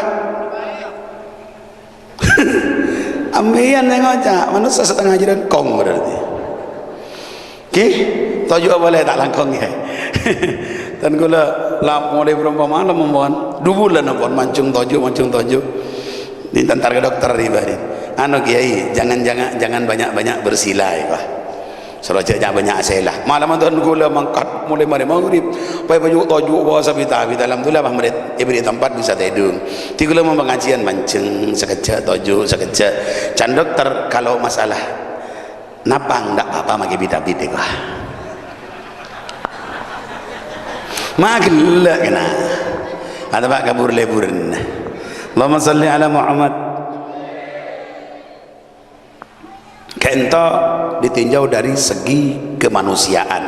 ambian yang aja manusia setengah jalan kong berarti oke tojo boleh tak langkong ya dan gula lap mulai berapa malam membuat 2 bulan membuat mancung tojo ditantar ke dokter ribadi anu kiai jangan banyak bersila ya pak Seraja jangan banyak selah malam tuan gula mangkat mulai mari maghrib pai baju tojo bawa sabita dalam tulah bah merit beri tempat bisa tidur ti gula mau pengajian mancung sekejap tojo sekejap can dokter kalau masalah napang ndak apa-apa magi bida-bida kah magla kena ada pak kabur leburan Allahumma salli ala Muhammad kento ditinjau dari segi kemanusiaan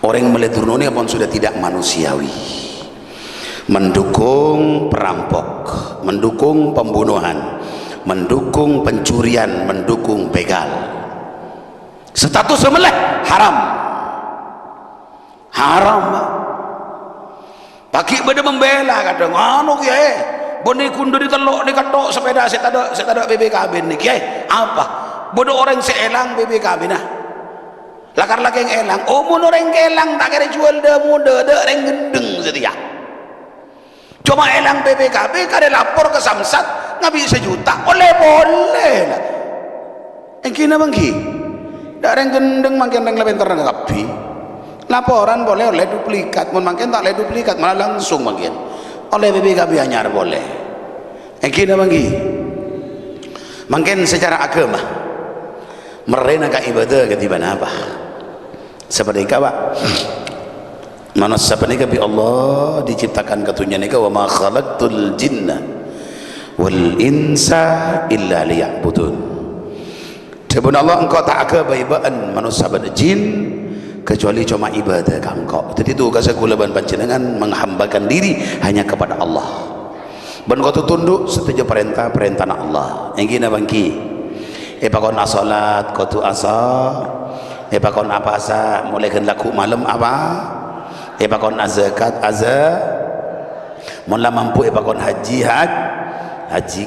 orang meledurnoni apun sudah tidak manusiawi mendukung perampok mendukung pembunuhan mendukung pencurian mendukung begal status sebelah haram pakai beda membela kadang anu kiai boni kundu ditelok di katok sepeda saya tak ada BPKB nih kiai apa bodoh orang seelang BPKB nah lakar lagi yang elang mun orang kelang tak kira jual muda orang gendeng setia cuma elang BPKB kada lapor ke Samsat nggak bisa juta boleh lah yang kina bangki dak orang gendeng makin orang lebih teranggapi laporan boleh oleh duplikat mun makin tak oleh duplikat malah langsung makin oleh BPKB anyar boleh yang kina bangki makin secara agama merena ka ibadah ketiban apa seperti apa manusia penika bi Allah diciptakan katunya nika wa ma khalaqtul jinna wal insa illa liya'budun sebab Allah engkau tak kebaibaan manusia dan jin kecuali cuma ibadah engkau jadi itu kasakulaban panjenengan menghambakan diri hanya kepada Allah ban kau tunduk setuju perintah Allah yang gina bangki pakon asolat kau tu asa pakon apa asa mulai laku malam apa pakon zakat mula mampu pakon haji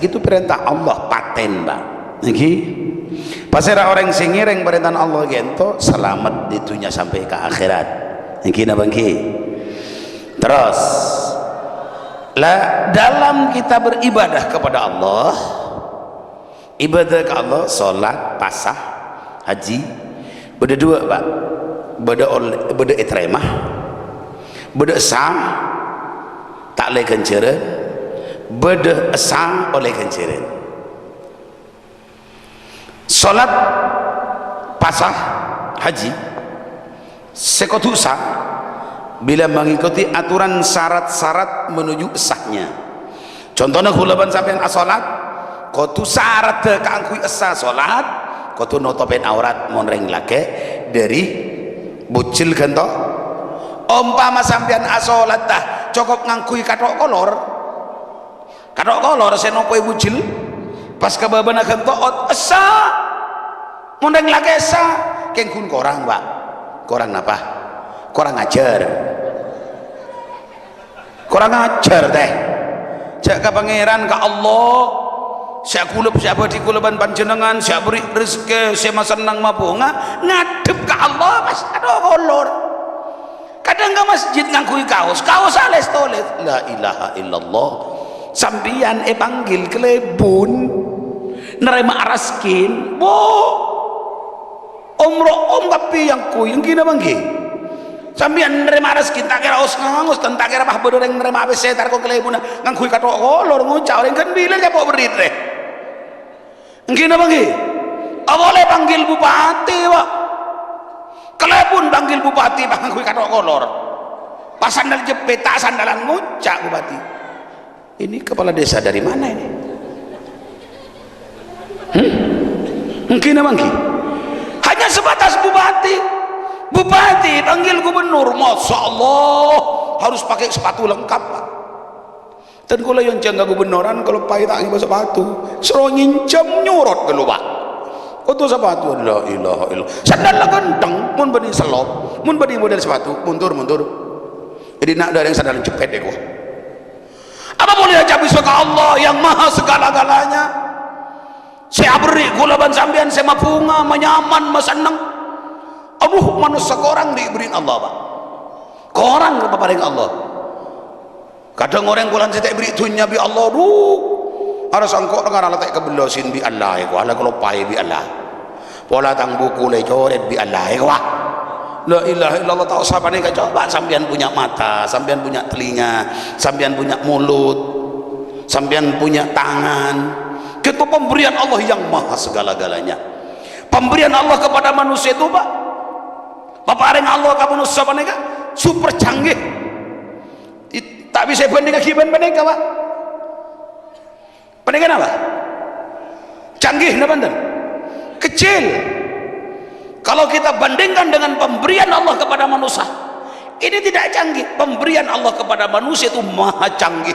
gitu perintah Allah paten bang lagi pasera orang singireng perintah Allah gento selamat di dunia sampai ke akhirat lagi na bangki terus lah dalam kita beribadah kepada Allah ibadah ke Allah solat pasah haji beda dua pak beda itremah beda sah tak oleh kenceren beda sah oleh kenceren solat pasah haji sekotu sah bila mengikuti aturan syarat-syarat menuju sahnya contohnya kulaban sampean asolat kau tu syarat keangkui esa solat kau tu notopen aurat monreng lake dari bucil gento umpama sampean asolat dah cukup ngangkui katok kolor senopoi bucil pas kebabana gento ot esa monreng lake esa kengkun korang pak korang apa korang ajar teh cak ke pangeran ke Allah siapa di kulaban panjenengan siapa beri rezeki siapa senang mabunga ngadep ke Allah mas aduh kolor kadang ke masjid ngangkui kaos ales tolet la ilaha illallah sampian panggil kelebun nerima araskin umroh tapi yang gina bangki sambian nerima rezeki tak kira os tak kira bah bodo yang nerima habis setar kok kelebuna ngangkui katok kolor ngucap orang kan bila dia bawa berit deh mungkin apa nggih boleh panggil bupati pak kelebun panggil bupati bah ngangkui katok kolor pas sandal jepit tak sandalan ngucap bupati ini kepala desa dari mana ini mungkin apa nggih hanya sebatas bupati panggil gubernur, masya Allah harus pakai sepatu lengkap pak. Dan kalau yang jangka gubernuran kalau pahit tak pakai sepatu seru ngincam nyurot kalau pak itu sepatu la ilaha illallah sandal lah ganteng mun bani selop mun bani model sepatu mundur jadi nak ada yang sandal cepet deh gua apa boleh aja bisa ke Allah yang maha segala-galanya saya beri gulaban sambian saya bunga menyaman maseneng aduh manusia korang diberi Allah pak korang kepada Allah kadang orang kulan saya tak beri dunia bi Allah duh ada sangkut dengan Allah tak kebelosin bi Allah ya Allah kalau pai bi Allah pola tang buku le coret bi Allah ya la ilaha illallah tak usah panik coba sambian punya mata sambian punya telinga sambian punya mulut sambian punya tangan itu pemberian Allah yang maha segala-galanya pemberian Allah kepada manusia itu pak paparing Allah ka manusia paneka super canggih tak bisa bandingkan kiban paneka pak paneka apa canggih na banten kecil kalau kita bandingkan dengan pemberian Allah kepada manusia ini tidak canggih pemberian Allah kepada manusia itu maha canggih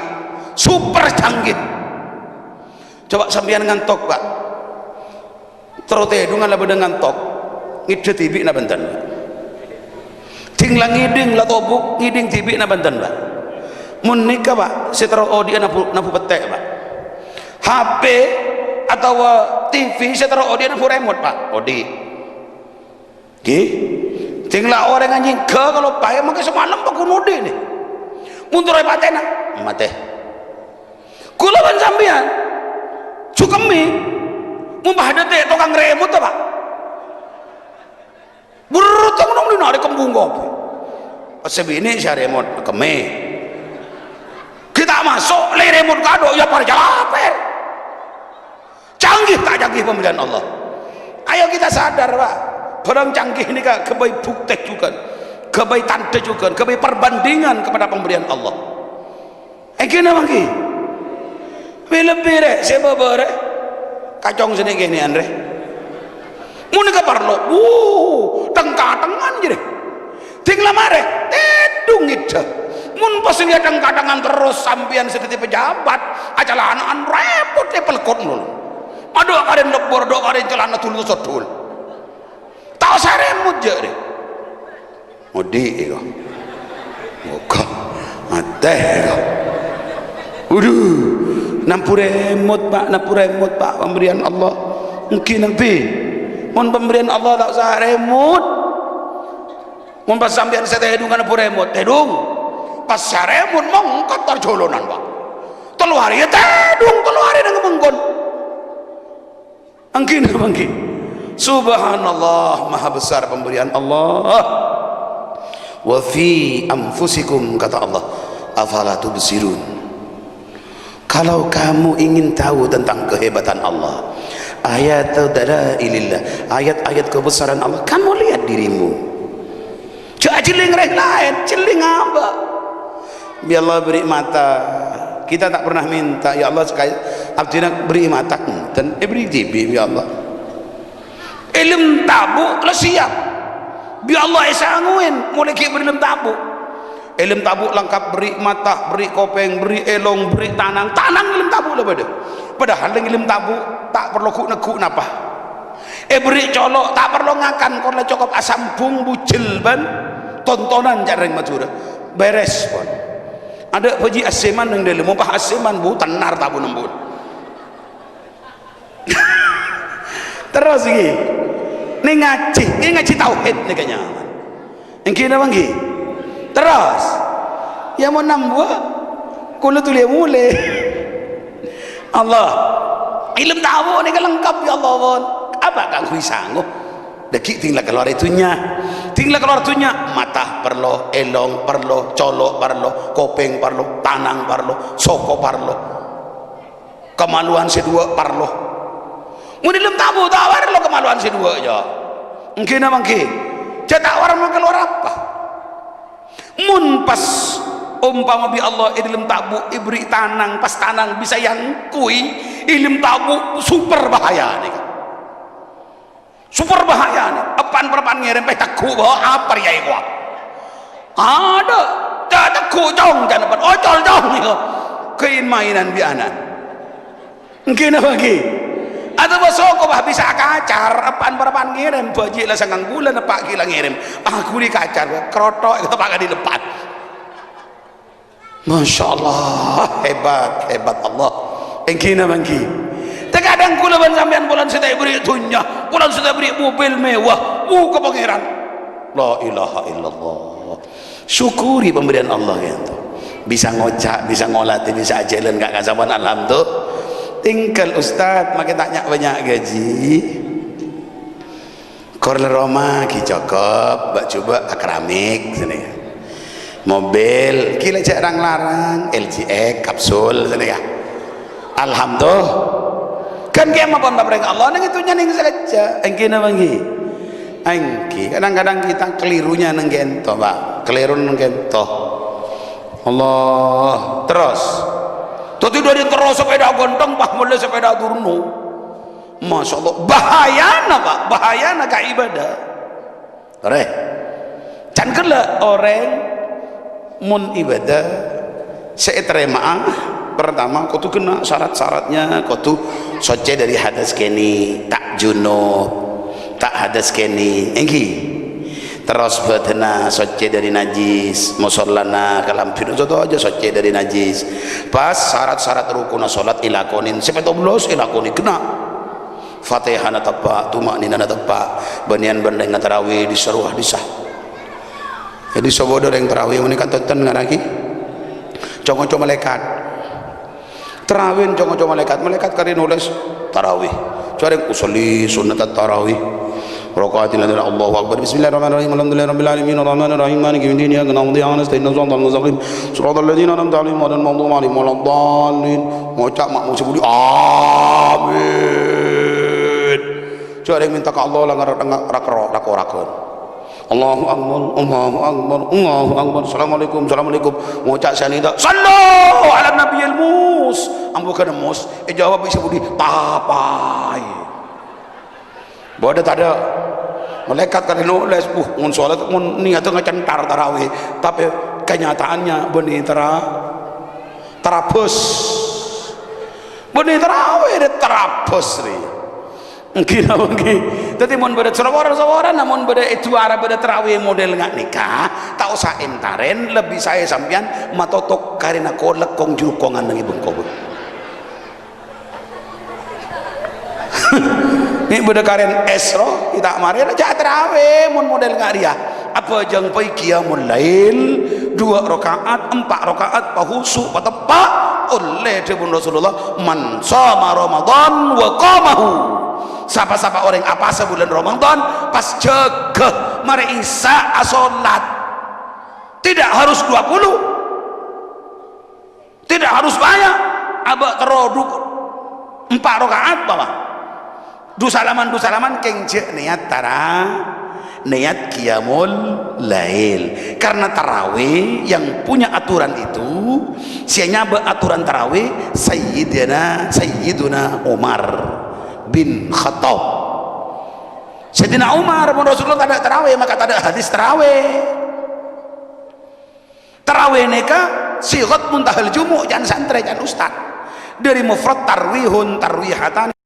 super canggih coba sampean ngantok pak terote dungan labe dengan tok ngide tibi na banten tinglang ngiding lah tobuk ngiding tibi na banten pak mun nikah pak setero odi napu petek pak HP atau TV setero odi napu remote pak odi oke tinggal orang anjing ke kalau payah maka semalam pak kunudi nih mundur ay patena mate kulaban sambian cukemi mumpah detik tukang remote pak berutang dong dina ada kembung kopi sebini si remote keme kita masuk le remote kado ya par jalaper canggih tak canggih pemberian Allah ayo kita sadar pak barang canggih ini kak kebaik buktek juga kebaik tanda juga kebaik perbandingan kepada pemberian Allah kena lagi lebih rek siapa berek kacong sini gini Andre mau nikah parlo tengkatangan jadi tinggal mare tedung itu mun pas lihat tengkatangan terus sampian seperti pejabat acara anak repot deh pelekot nul aduh karen lebor do karen celana tulu sotul tahu saremut jadi mudi itu muka mate itu udah nampuremut pak pemberian Allah mungkin nanti mun pemberian Allah tak usah remut mun pas sampean saya hedungan apa remut hedung pas saremut mongkot tarjolonan pak telu hari ya tedung telu hari nang mengkon angkin angkin subhanallah maha besar pemberian Allah wa fi anfusikum kata Allah afala tubsirun kalau kamu ingin tahu tentang kehebatan Allah ayat dalailillah ayat-ayat kebesaran Allah kamu lihat dirimu jangan celing rek lain celing apa biar Allah beri mata kita tak pernah minta ya Allah sekali abdi nak beri mata dan beri tibi ya Allah ilm tabu lah siap biar Allah esanguin mulai kita beri ilm tabu lengkap beri mata beri kopeng beri elong beri tanang ilm tabu lah padahal ilm tabu tak perlu nekuk napa beri colok tak perlu ngakan kalau cukup asam bumbu jilban tontonan jarang madura beres pun ada puji asiman yang dalam mumpah asiman bu tenar tabu nembut terus ini ngaji tauhid nih kayaknya yang kira banggi terus yang mau nambah kulit tulis mulai Allah ilmu tahu ni kan lengkap ya Allah apa kang kui sanggup dekik tinggal keluar itunya tinggal keluar tunya mata perlo, elong perlo, colok perlo, kopeng perlo, tanang perlo, soko perlo, kemaluan sedua perlo. Mun dalam tabu tawar lo kemaluan sedua aja. Mungkin apa mungkin? Cetak orang mau keluar apa? Mun pas umpama bi Allah dalam tabu ibri tanang pas tanang bisa yang kui ilim tabu super bahaya nih. Super bahaya nih. Apaan perpan ngirim peh takku bawa apa ya gua? Ada, tak takku jong jangan apa? Ocol jong nih kok. Kein mainan bianan. Mungkin apa lagi? Atau besok kau bisa kacar. Apaan perpan ngirim? Baji lah sangang bulan apa gila ngirim? Aku di kacar, kerotok itu pakai di depan. Masya Allah, hebat Allah. Mungkin apa lagi? Terkadang kulaban sampean bulan sudah beri dunia, bulan sudah beri mobil mewah, ke pangeran. La ilaha illallah. Syukuri pemberian Allah gitu. Bisa ngocak, bisa ngolati, bisa ajalan gak kasaban alhamdulillah. Tinggal Ustaz, makin tanya banyak gaji. Korler Roma ki cokop, bak coba akramik sini. Mobil, kila cek larang, LGX kapsul sini ya. Alhamdulillah. Kan kiam apa mbak Allah neng itu nyaning saja engki na bangki engki kadang-kadang kita kelirunya neng gento pak keliru neng gento Allah terus tuh dari terus sepeda gontong pak mulai sepeda turunu Masya Allah bahaya na pak bahaya na ka ibadah re can kela orang mun ibadah seiterema pertama kau tuh kena syarat-syaratnya kau tuh soce dari hadas keni tak junub tak hadas keni engki terus betena soce dari najis musallana kalam pinu itu aja soce dari najis pas syarat-syarat rukun salat ilakonin sepetoblos ilakoni kena fatihah na tepak tumaknina na tepak banian bandeng tarawih diseruah disah jadi sobodor yang tarawih menikah tonton ngaraki congok-congok malaikat terawih jangan malaikat kari nulis tarawih cari usolli sunat tarawih rakaat ila Allahu akbar bismillahirrahmanirrahim alhamdulillahirabbil alamin arrahmanir rahim maliki yaumiddin iyyaka na'budu wa iyyaka nasta'in ihdinas mustaqim siratal ladzina an'amta 'alaihim ghairil maghdubi 'alaihim waladdallin ngocak makmum sebudi amin cari minta ke Allah langar rakor Allahu akbar Allahu akbar Allahu akbar assalamualaikum ngucap sanida sallu ala nabiyil mus ambukan mus jawab bisa budi tapai bodoh tak ada malaikat kan nulis mun salat mun niat ngacentar tarawih tapi kenyataannya benih terapus benih tarawih terapus ri mungkin jadi mun beda sawaran namun beda itu arah beda terawih model nggak nikah tak usah entaren lebih saya sampian matotok karena kolek kong jukongan nang ibung kobut ini beda karen esro kita kemarin aja terawih mun model nggak dia apa jang pai qiyamul lail 2 rakaat 4 rakaat pahusu patepak oleh Nabi Rasulullah man shoma Ramadan wa qamahu siapa-siapa orang apa sebulan Ramadan pas jaga mari isya salat tidak harus 20 tidak harus banyak abak teroduk 4 rakaat bapak du salaman kengce niat niat qiyamul lail karena tarawih yang punya aturan itu sianya beraturan tarawih Sayyiduna Umar bin Khattab. Sayyidina Umar pun Rasulullah tak ada tarawih maka tak ada hadis tarawih neka sigat muntahal jumu jangan santre jangan ustad dari mufrad tarwihun tarwihatan